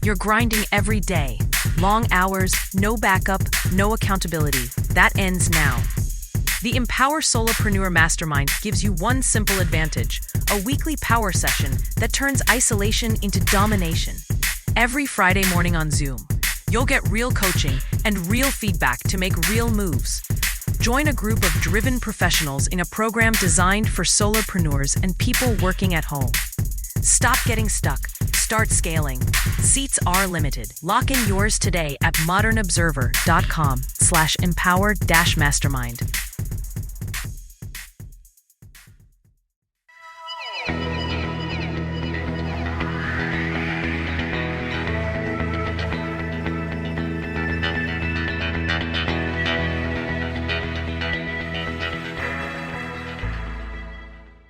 You're grinding every day. Long hours, no backup, no accountability. That ends now. The Empower Solopreneur Mastermind gives you one simple advantage: a weekly power session that turns isolation into domination. Every Friday morning on Zoom, you'll get real coaching and real feedback to make real moves. Join a group of driven professionals in a program designed for solopreneurs and people working at home. Stop getting stuck. Start scaling. Seats are limited. Lock in yours today at modernobserver.com/empower-mastermind.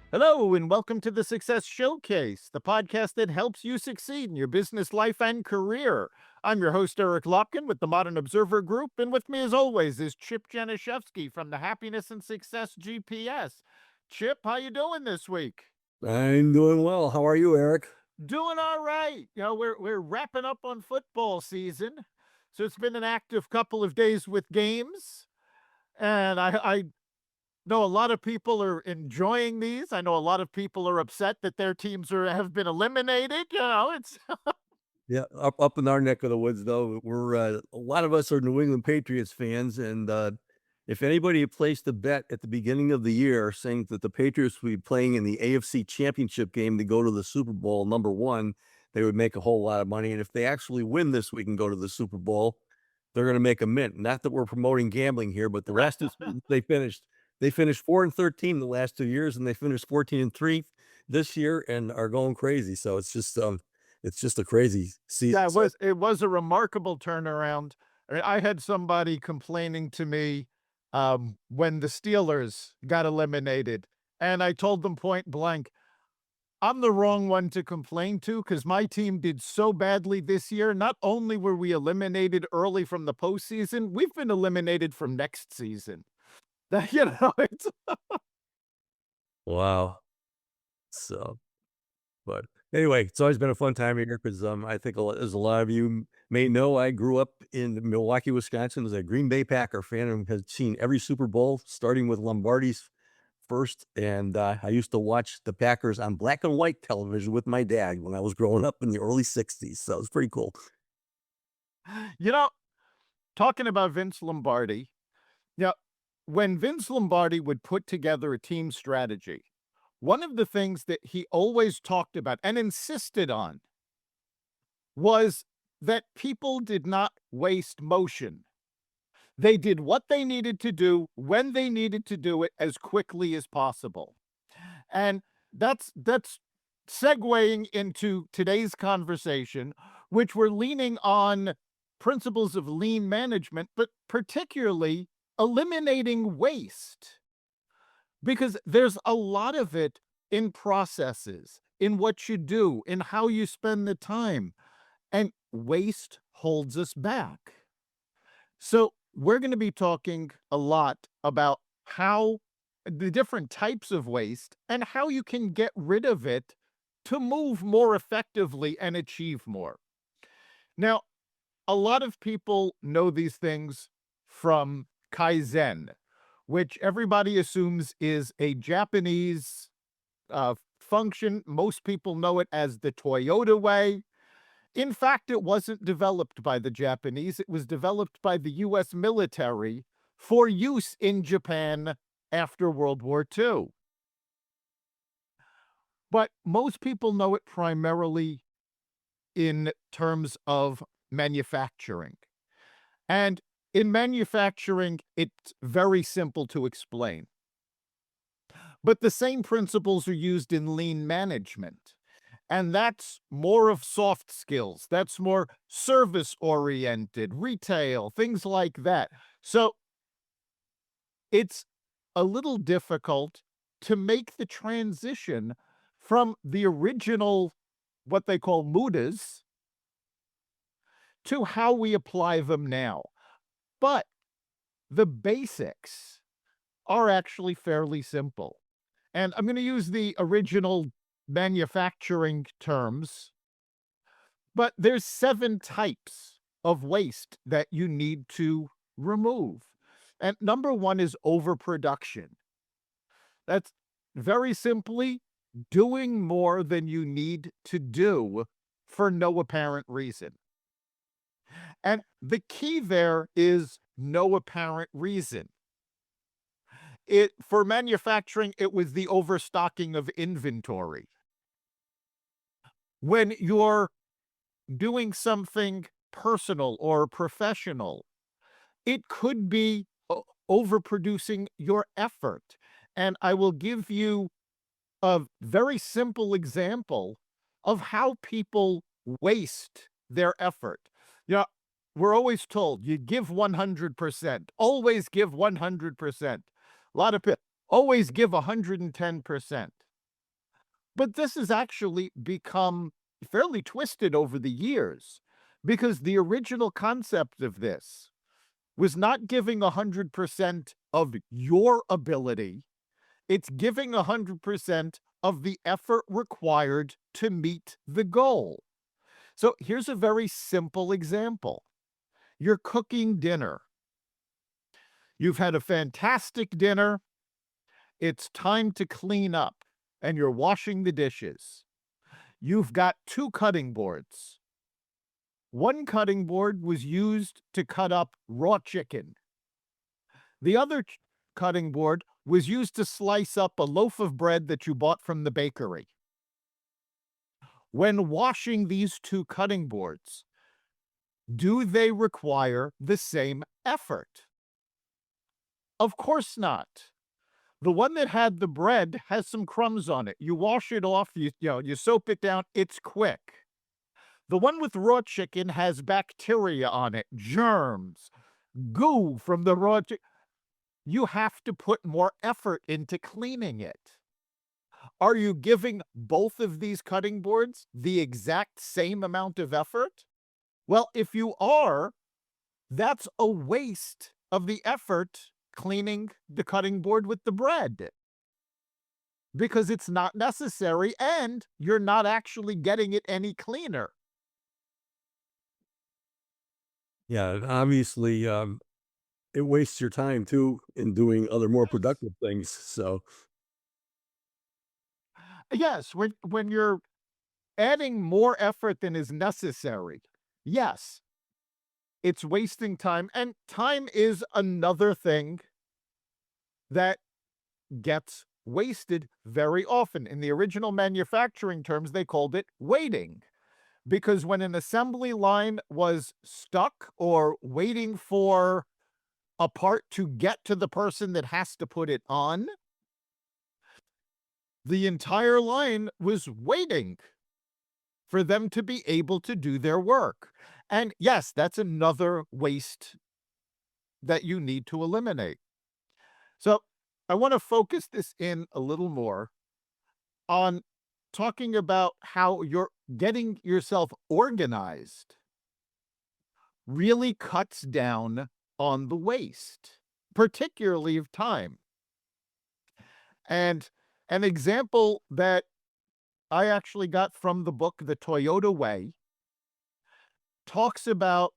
Hello, and welcome to the Success Showcase, the podcast that helps you succeed in your business life and career. I'm your host, Eric Lopkin, with the Modern Observer Group, and with me, as always, is Chip Janiszewski from the Happiness and Success GPS. Chip, how you doing this week? I'm doing well. How are you, Eric? Doing all right. You know, we're wrapping up on football season, so it's been an active couple of days with games, and I know a lot of people are enjoying these. I know a lot of people are upset that their teams have been eliminated. You know, it's Yeah, up in our neck of the woods, though, we're a lot of us are New England Patriots fans, and if anybody had placed a bet at the beginning of the year saying that the Patriots would be playing in the AFC Championship game to go to the Super Bowl #1, they would make a whole lot of money. And if they actually win this week and go to the Super Bowl, they're going to make a mint. Not that we're promoting gambling here, but the rest is they finished 4-13 the last 2 years, and they finished 14-3 this year, and are going crazy. So it's just a crazy season. yeah, So it was a remarkable turnaround. I mean, I had somebody complaining to me when the Steelers got eliminated, and I told them point blank, I'm the wrong one to complain to because my team did so badly this year. Not only were we eliminated early from the postseason, we've been eliminated from next season. That, it's wow. So, but anyway, it's always been a fun time here because I think as a lot of you may know, I grew up in Milwaukee, Wisconsin, as a Green Bay Packer fan, and have seen every Super Bowl, starting with Lombardi's first. And I used to watch the Packers on black and white television with my dad when I was growing up in the early '60s. So it's pretty cool. you know, talking about Vince Lombardi. Now, when Vince Lombardi would put together a team strategy, one of the things that he always talked about and insisted on was that people did not waste motion. They did what they needed to do when they needed to do it as quickly as possible. And that's segueing into today's conversation, which we're leaning on principles of lean management, but particularly eliminating waste. Because there's a lot of it in processes, in what you do, in how you spend the time, and waste holds us back. So, we're going to be talking a lot about how the different types of waste and how you can get rid of it to move more effectively and achieve more. Now, a lot of people know these things from Kaizen, which everybody assumes is a Japanese function. Most people know it as the Toyota way. In fact, it wasn't developed by the Japanese. It was developed by the US military for use in Japan after World War II. But most people know it primarily in terms of manufacturing. And in manufacturing, it's very simple to explain. But the same principles are used in lean management. And that's more of soft skills. That's more service oriented, retail, things like that. So it's a little difficult to make the transition from the original, what they call mudas, to how we apply them now. But the basics are actually fairly simple. And I'm going to use the original manufacturing terms But there's 7 types of waste that you need to remove. And number 1 is overproduction. That's very simply doing more than you need to do for no apparent reason. And the key there is no apparent reason. It for manufacturing, it was the overstocking of inventory. When you're doing something personal or professional, it could be overproducing your effort. And I will give you a very simple example of how people waste their effort. You know, we're always told you give 100%, always give 100%. A lot of people always give 110%. But this has actually become fairly twisted over the years because the original concept of this was not giving 100% of your ability, it's giving 100% of the effort required to meet the goal. So here's a very simple example. You're cooking dinner. You've had a fantastic dinner. It's time to clean up, and you're washing the dishes. You've got 2 cutting boards. One cutting board was used to cut up raw chicken. The other cutting board was used to slice up a loaf of bread that you bought from the bakery. When washing these 2 cutting boards, do they require the same effort? Of course not. The one that had the bread has some crumbs on it. You wash it off, you soap it down, it's quick. The one with raw chicken has bacteria on it, germs, goo from the raw chicken. You have to put more effort into cleaning it. Are you giving both of these cutting boards the exact same amount of effort? Well, if you are, that's a waste of the effort cleaning the cutting board with the bread because it's not necessary and you're not actually getting it any cleaner. Yeah, and obviously, it wastes your time too in doing other more productive things. So Yes, when you're adding more effort than is necessary, yes, it's wasting time. And time is another thing that gets wasted very often. In the original manufacturing terms, they called it waiting. Because when an assembly line was stuck or waiting for a part to get to the person that has to put it on, the entire line was waiting for them to be able to do their work. And yes, that's another waste that you need to eliminate. So I want to focus this in a little more on talking about how you're getting yourself organized really cuts down on the waste, particularly of time. And an example that I actually got from the book, The Toyota Way, talks about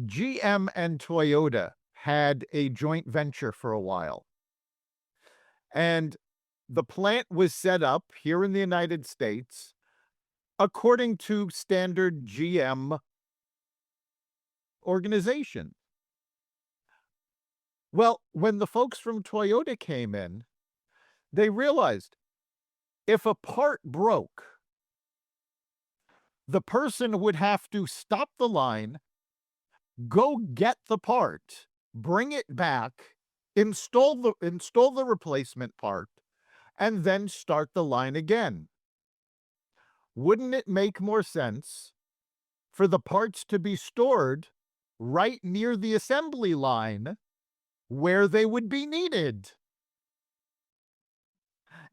GM and Toyota had a joint venture for a while. And the plant was set up here in the United States according to standard GM organization. Well, when the folks from Toyota came in, they realized if a part broke, the person would have to stop the line, go get the part, bring it back, install the replacement part, and then start the line again. Wouldn't it make more sense for the parts to be stored right near the assembly line where they would be needed?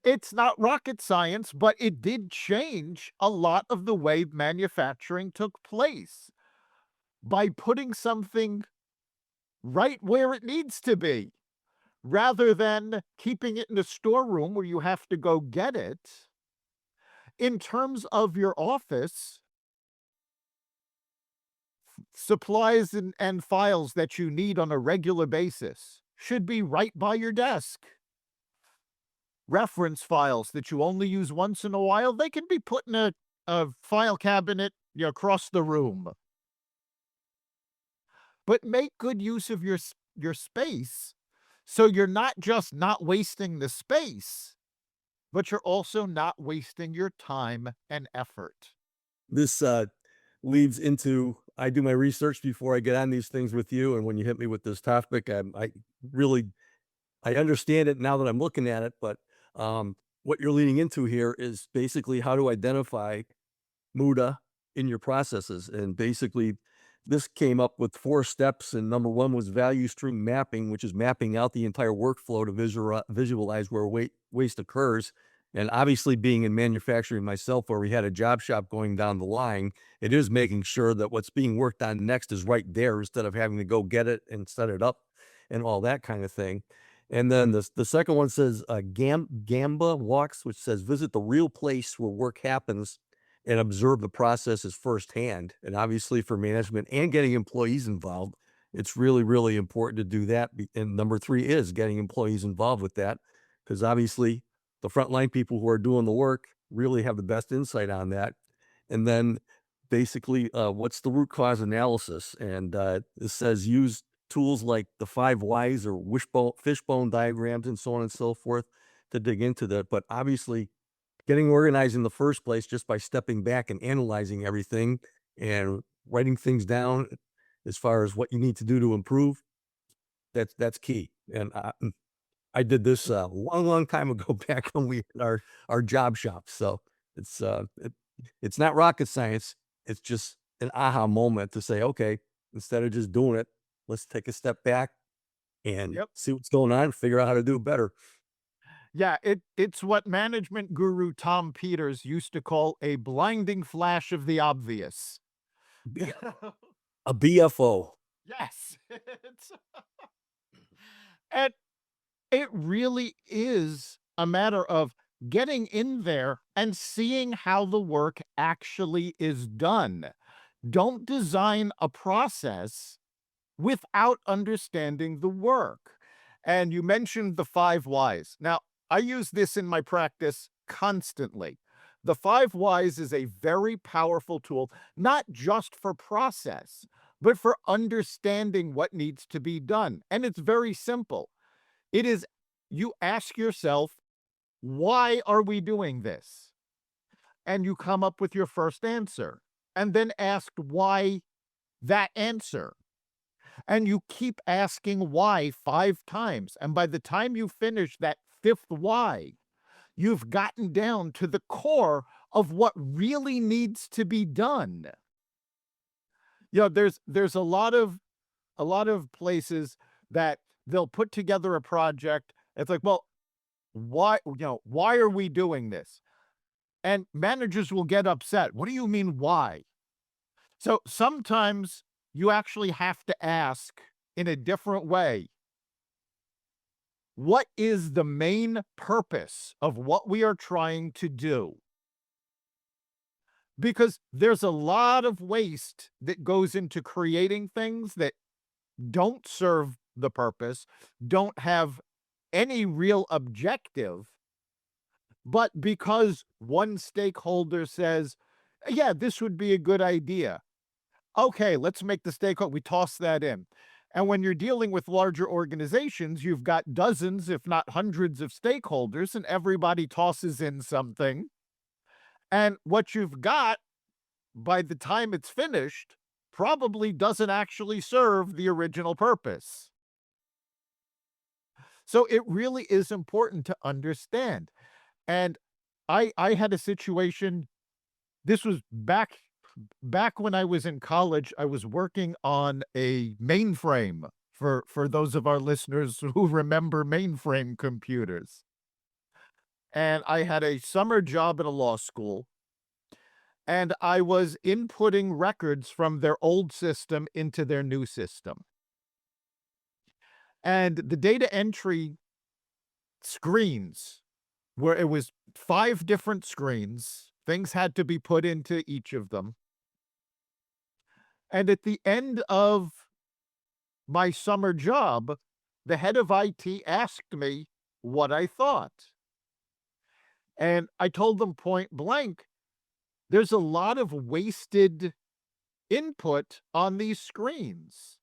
It's not rocket science, but it did change a lot of the way manufacturing took place by putting something right where it needs to be, rather than keeping it in a storeroom where you have to go get it. In terms of your office, Supplies and files that you need on a regular basis should be right by your desk. Reference files that you only use once in a while, they can be put in a file cabinet, across the room. But make good use of your space, so you're not just not wasting the space, but you're also not wasting your time and effort. This leads into I do my research before I get on these things with you, and when you hit me with this topic, I really I understand it now that I'm looking at it. But what you're leading into here is basically how to identify Muda in your processes. And basically, this came up with 4 steps. And number one was value stream mapping, which is mapping out the entire workflow to visualize where waste occurs. And obviously, being in manufacturing myself, where we had a job shop going down the line, it is making sure that what's being worked on next is right there instead of having to go get it and set it up and all that kind of thing. And then the second one says Gamba walks, which says visit the real place where work happens and observe the processes firsthand. And obviously, for management and getting employees involved, it's really, really important to do that. And number 3 is getting employees involved with that, because obviously the frontline people who are doing the work really have the best insight on that. And then basically, what's the root cause analysis? And it says use tools like the 5 whys or fishbone diagrams and so on and so forth to dig into that. But obviously, getting organized in the first place just by stepping back and analyzing everything and writing things down as far as what you need to do to improve, that's key. And I did this a long, long time ago back when we had our job shop. So it's not rocket science. It's just an aha moment to say, okay, instead of just doing it, let's take a step back and Yep. see what's going on, figure out how to do it better. Yeah, it's what management guru Tom Peters used to call a blinding flash of the obvious. A BFO. Yes. And it really is a matter of getting in there and seeing how the work actually is done. Don't design a process without understanding the work. And you mentioned the 5 whys. Now, I use this in my practice constantly. The 5 whys is a very powerful tool, not just for process, but for understanding what needs to be done. And it's very simple. It is, you ask yourself, why are we doing this? And you come up with your first answer, and then ask why that answer. And you keep asking why 5 times. And by the time you finish that 5th why, you've gotten down to the core of what really needs to be done. There's a lot of places that they'll put together a project. It's like, well, why are we doing this? And managers will get upset. What do you mean, why? So sometimes you actually have to ask in a different way. What is the main purpose of what we are trying to do? Because there's a lot of waste that goes into creating things that don't serve the purpose, don't have any real objective, but because one stakeholder says, yeah, this would be a good idea. Okay, let's make the stakeholder, we toss that in. And when you're dealing with larger organizations, you've got dozens, if not hundreds of stakeholders, and everybody tosses in something. And what you've got, by the time it's finished, probably doesn't actually serve the original purpose. So it really is important to understand. And I had a situation, this was back when I was in college. I was working on a mainframe, for those of our listeners who remember mainframe computers. And I had a summer job at a law school, and I was inputting records from their old system into their new system. And the data entry screens, where it was 5 different screens, things had to be put into each of them. And at the end of my summer job, the head of IT asked me what I thought. And I told them point blank, there's a lot of wasted input on these screens.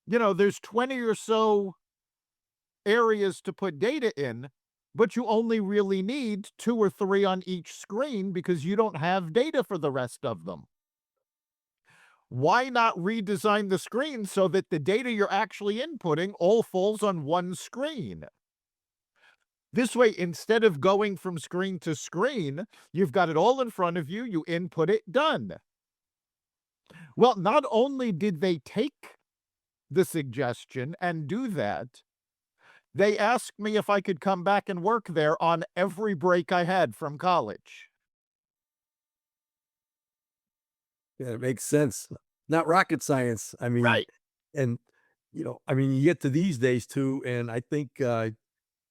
There's 20 or so areas to put data in, but you only really need 2 or 3 on each screen because you don't have data for the rest of them. Why not redesign the screen so that the data you're actually inputting all falls on one screen? This way, instead of going from screen to screen, you've got it all in front of you, you input it, done. Well, not only did they take the suggestion and do that, they asked me if I could come back and work there on every break I had from college. Yeah, it makes sense. Not rocket science. I mean, Right. and I mean, you get to these days too, and I think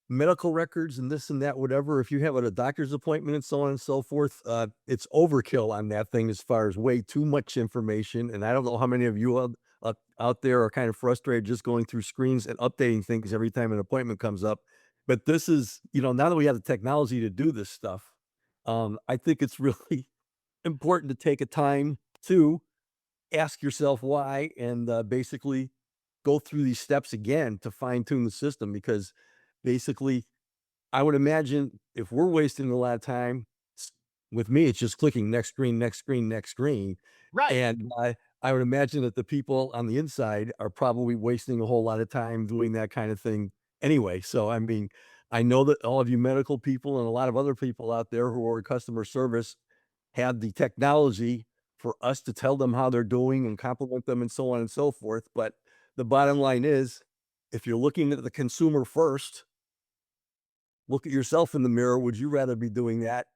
medical records and this and that, whatever. If you have a doctor's appointment and so on and so forth, it's overkill on that thing as far as way too much information. And I don't know how many of you out there are kind of frustrated just going through screens and updating things every time an appointment comes up. But this is, now that we have the technology to do this stuff, I think it's really important to take a time to ask yourself why and basically go through these steps again to fine tune the system because basically I would imagine if we're wasting a lot of time, with me, it's just clicking next screen, next screen, next screen. Right. And I would imagine that the people on the inside are probably wasting a whole lot of time doing that kind of thing anyway. So, I mean, I know that all of you medical people and a lot of other people out there who are in customer service have the technology for us to tell them how they're doing and compliment them and so on and so forth. But the bottom line is, if you're looking at the consumer first, look at yourself in the mirror. Would you rather be doing that?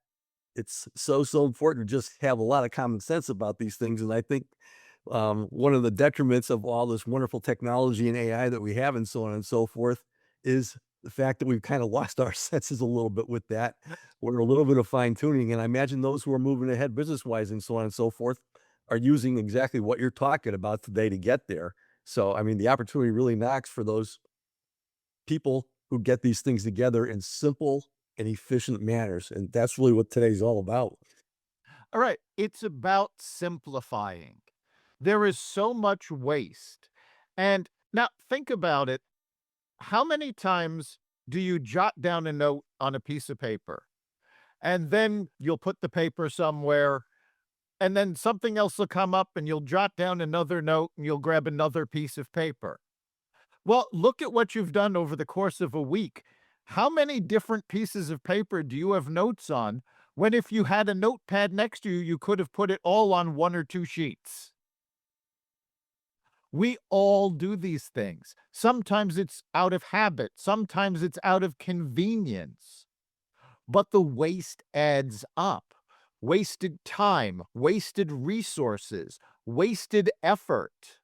It's so important to just have a lot of common sense about these things. And I think one of the detriments of all this wonderful technology and AI that we have and so on and so forth is the fact that we've kind of lost our senses a little bit with that. We're a little bit of fine tuning. And I imagine those who are moving ahead business wise and so on and so forth are using exactly what you're talking about today to get there. So, I mean, the opportunity really knocks for those people who get these things together in simple and efficient manners. And that's really what today's all about. All right. It's about simplifying. There is so much waste. And now think about it. How many times do you jot down a note on a piece of paper and then you'll put the paper somewhere and then something else will come up and you'll jot down another note and you'll grab another piece of paper? Well, look at what you've done over the course of a week. How many different pieces of paper do you have notes on when if you had a notepad next to you, you could have put it all on 1 or 2 sheets? We all do these things. Sometimes it's out of habit, sometimes it's out of convenience, but the waste adds up. Wasted time, wasted resources, wasted effort.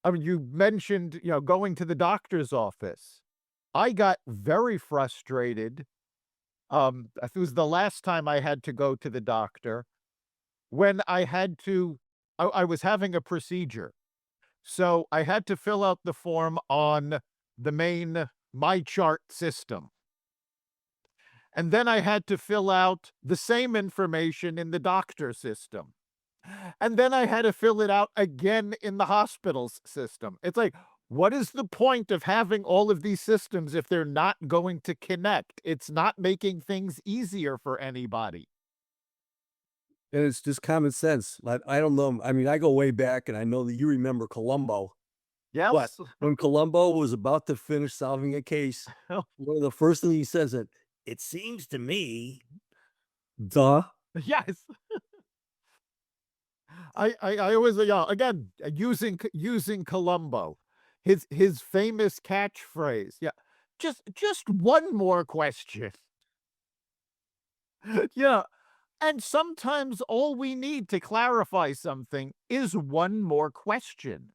I mean, you mentioned, going to the doctor's office. I got very frustrated. I think it was the last time I had to go to the doctor when I was having a procedure. So I had to fill out the form on the main My Chart system. And then I had to fill out the same information in the doctor system. And then I had to fill it out again in the hospital's system. It's like, what is the point of having all of these systems if they're not going to connect? It's not making things easier for anybody. And it's just common sense. I don't know. I mean, I go way back and I know that you remember Columbo. But Yes. when Columbo was about to finish solving a case, one of the first things he says it seems to me, duh. Yes. I always, again, using Columbo, his famous catchphrase. Yeah. Just one more question. Yeah. And sometimes all we need to clarify something is one more question.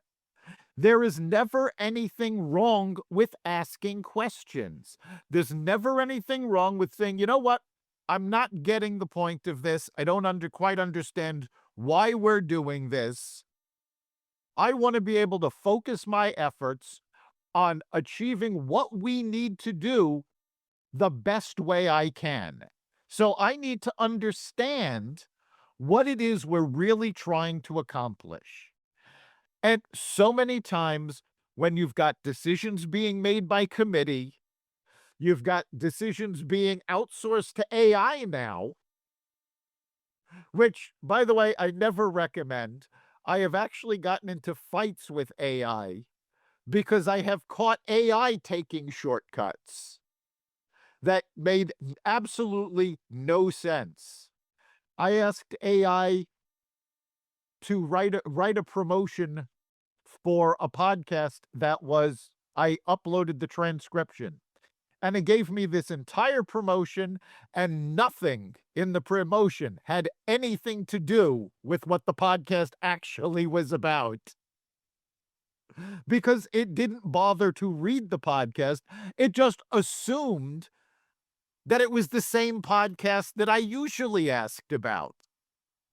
There is never anything wrong with asking questions. There's never anything wrong with saying, you know what? I'm not getting the point of this. I don't quite understand why we're doing this. I want to be able to focus my efforts on achieving what we need to do the best way I can. So I need to understand what it is we're really trying to accomplish. And so many times when you've got decisions being made by committee, you've got decisions being outsourced to AI now, which, by the way, I never recommend. I have actually gotten into fights with AI because I have caught AI taking shortcuts that made absolutely no sense. I asked AI to write a promotion for a podcast that was I uploaded the transcription. And it gave me this entire promotion, and nothing in the promotion had anything to do with what the podcast actually was about. Because it didn't bother to read the podcast. It just assumed that it was the same podcast that I usually asked about.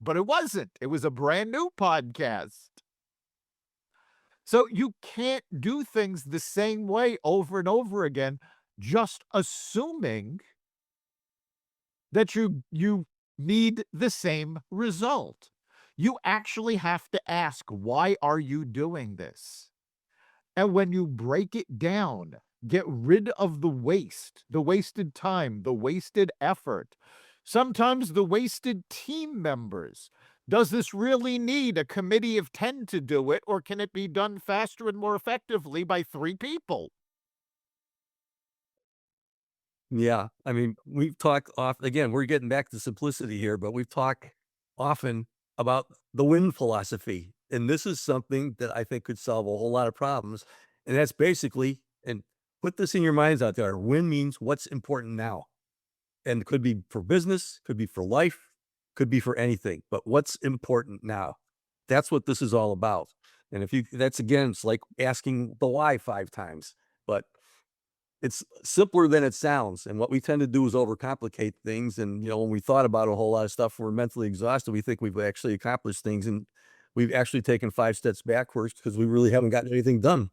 But it wasn't. It was a brand new podcast. So you can't do things the same way over and over again, just assuming that you need the same result. You actually have to ask, why are you doing this? And when you break it down, get rid of the waste, the wasted time, the wasted effort, sometimes the wasted team members. Does this really need a committee of 10 to do it, or can it be done faster and more effectively by 3 people? Yeah, I mean, we've talked off again, we're getting back to simplicity here, but we've talked often about the win philosophy. And this is something that I think could solve a whole lot of problems. And that's basically, and put this in your minds out there, win means what's important now. And it could be for business, could be for life, could be for anything, but what's important now? That's what this is all about. And if you, that's again, it's like asking the why 5 times, but it's simpler than it sounds. And what we tend to do is overcomplicate things. And, when we thought about a whole lot of stuff, we're mentally exhausted. We think we've actually accomplished things, and we've actually taken 5 steps backwards because we really haven't gotten anything done.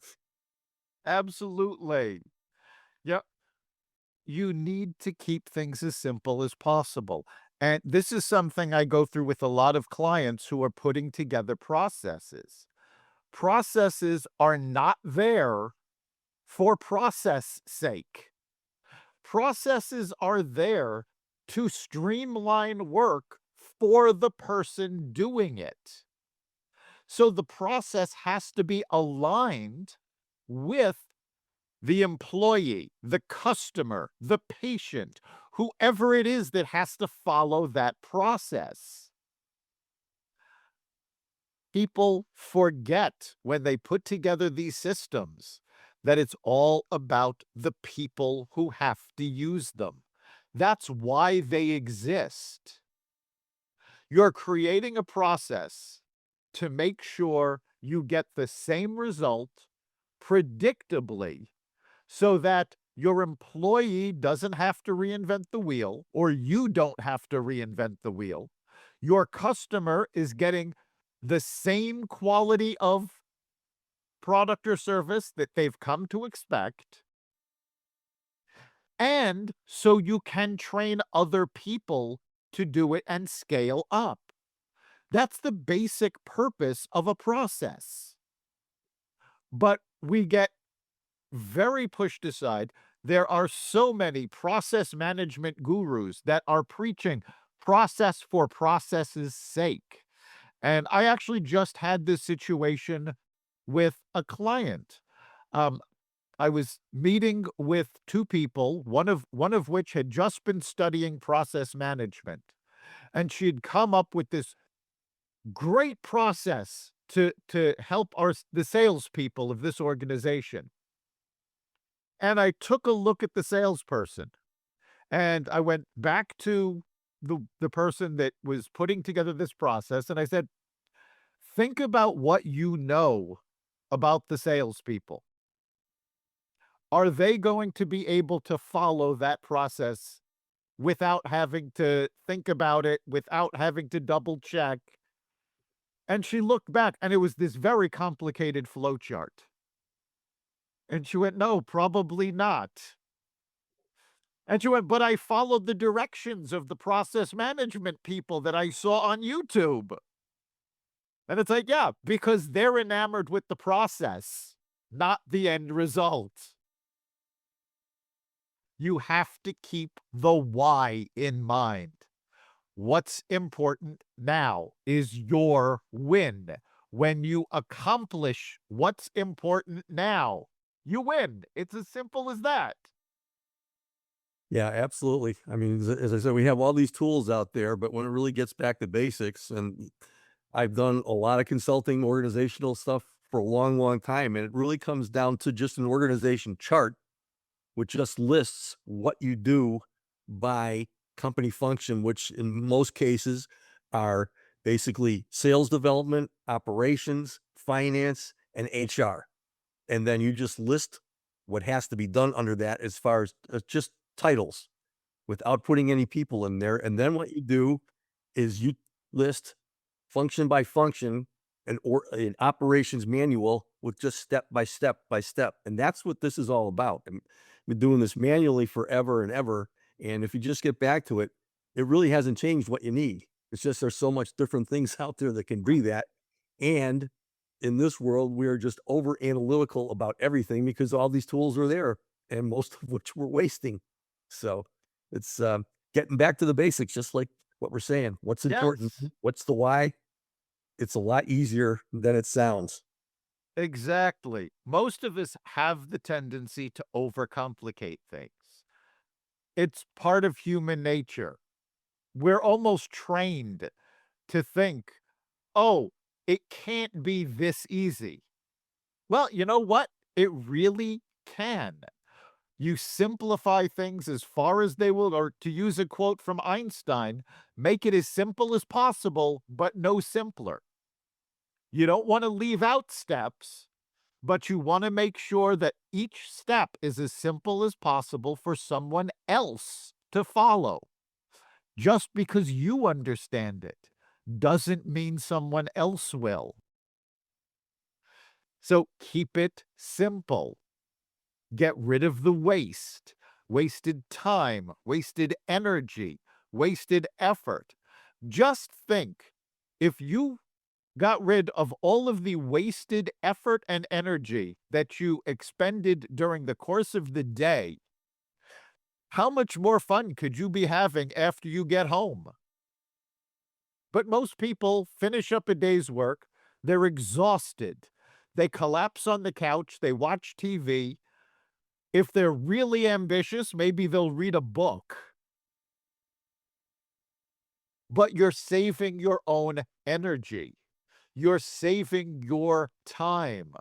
Absolutely. Yeah, you need to keep things as simple as possible. And this is something I go through with a lot of clients who are putting together processes. Processes are not there for process sake. Processes are there to streamline work for the person doing it. So the process has to be aligned with the employee, the customer, the patient, whoever it is that has to follow that process. People forget when they put together these systems that it's all about the people who have to use them. That's why they exist. You're creating a process to make sure you get the same result predictably so that your employee doesn't have to reinvent the wheel, or you don't have to reinvent the wheel. Your customer is getting the same quality of product or service that they've come to expect. And so you can train other people to do it and scale up. That's the basic purpose of a process. But we get very pushed aside. There are so many process management gurus that are preaching process for process's sake. And I actually just had this situation with a client. Um, I was meeting with 2 people, one of which had just been studying process management, and she had come up with this great process to help the salespeople of this organization. And I took a look at the salesperson, and I went back to the person that was putting together this process, and I said, think about what you know about the salespeople. Are they going to be able to follow that process without having to think about it, without having to double check. And she looked back and it was this very complicated flow chart. And she went, "No, probably not." And she went, "But I followed the directions of the process management people that I saw on YouTube." And it's like, yeah, because they're enamored with the process, not the end result. You have to keep the why in mind. What's important now is your win. When you accomplish what's important now, you win. It's as simple as that. Yeah, absolutely. I mean, as I said, we have all these tools out there, but when it really gets back to basics, and I've done a lot of consulting organizational stuff for a long, long time, and it really comes down to just an organization chart, which just lists what you do by company function, which in most cases are basically sales development, operations, finance, and HR. And then you just list what has to be done under that as far as just titles without putting any people in there. And then what you do is you list function by function an operations manual with just step by step by step. And that's what this is all about. And I've been doing this manually forever and ever. And if you just get back to it, it really hasn't changed what you need. It's just there's so much different things out there that can do that. And in this world, we are just over analytical about everything because all these tools are there and most of which we're wasting. So it's getting back to the basics, just like what we're saying. What's important? Yes, What's the why? It's a lot easier than it sounds. exactly. Most of us have the tendency to overcomplicate things. It's part of human nature. We're almost trained to think, oh, it can't be this easy. Well, you know what? It really can. You simplify things as far as they will, or to use a quote from Einstein, make it as simple as possible, but no simpler. You don't want to leave out steps, but you want to make sure that each step is as simple as possible for someone else to follow. Just because you understand it doesn't mean someone else will. So keep it simple. Get rid of the waste, wasted time, wasted energy, wasted effort. Just think, if you got rid of all of the wasted effort and energy that you expended during the course of the day, how much more fun could you be having after you get home? But most people finish up a day's work, they're exhausted, they collapse on the couch, they watch TV. If they're really ambitious, maybe they'll read a book. But you're saving your own energy. You're saving your time.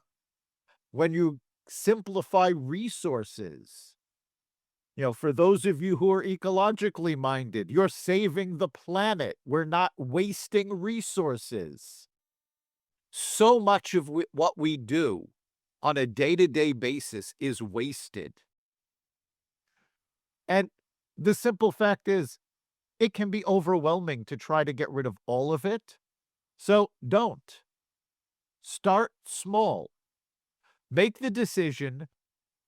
When you simplify resources, for those of you who are ecologically minded, you're saving the planet. We're not wasting resources. So much of what we do on a day-to-day basis is wasted. And the simple fact is, it can be overwhelming to try to get rid of all of it. So don't. Start small. Make the decision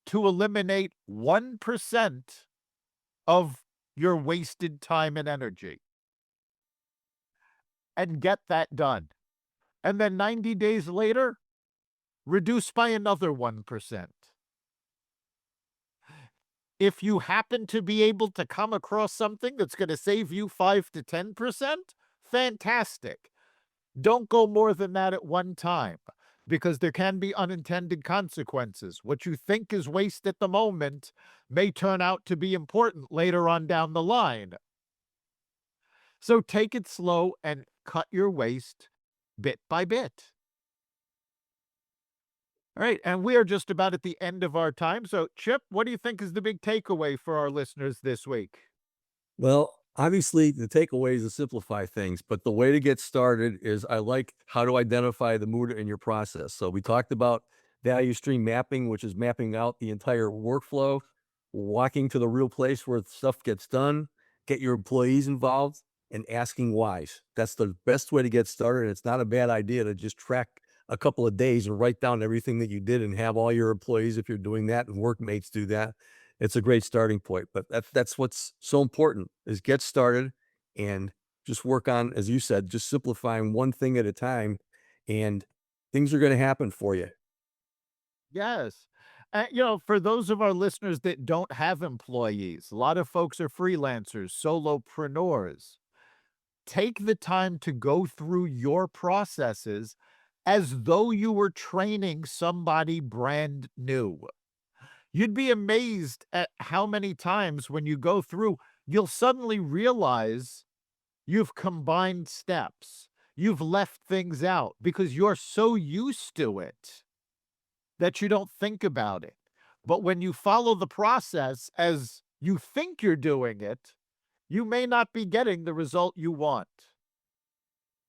to eliminate 1% of your wasted time and energy and get that done. And then 90 days later, reduce by another 1%. If you happen to be able to come across something that's going to save you 5 to 10%, fantastic. Don't go more than that at one time because there can be unintended consequences. What you think is waste at the moment may turn out to be important later on down the line. So take it slow and cut your waste bit by bit. All right, and we are just about at the end of our time. So, Chip, what do you think is the big takeaway for our listeners this week? Well, obviously, the takeaway is to simplify things, but the way to get started is I like how to identify the mood in your process. So we talked about value stream mapping, which is mapping out the entire workflow, walking to the real place where stuff gets done, get your employees involved, and asking whys. That's the best way to get started. And it's not a bad idea to just track a couple of days and write down everything that you did and have all your employees, if you're doing that, and workmates do that. It's a great starting point. But that's what's so important, is get started and just work on, as you said, just simplifying one thing at a time, and things are going to happen for you. Yes. For those of our listeners that don't have employees, a lot of folks are freelancers, solopreneurs. Take the time to go through your processes as though you were training somebody brand new. You'd be amazed at how many times when you go through, you'll suddenly realize you've combined steps. You've left things out because you're so used to it that you don't think about it. But when you follow the process as you think you're doing it, you may not be getting the result you want.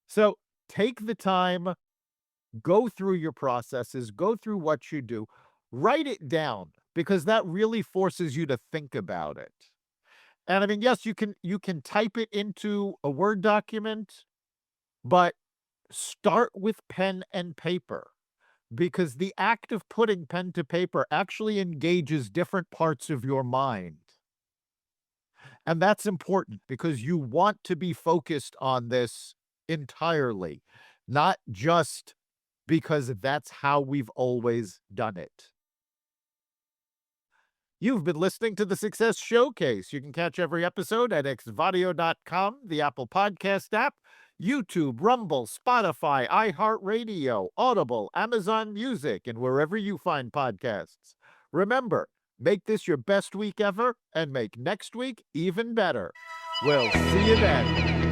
So take the time, go through your processes, go through what you do, write it down, because that really forces you to think about it. And I mean, yes, you can type it into a Word document, but start with pen and paper, because the act of putting pen to paper actually engages different parts of your mind. And that's important because you want to be focused on this entirely, not just because that's how we've always done it. You've been listening to the Success Showcase. You can catch every episode at xvadio.com, the Apple Podcast app, YouTube, Rumble, Spotify, iHeartRadio, Audible, Amazon Music, and wherever you find podcasts. Remember, make this your best week ever and make next week even better. We'll see you then.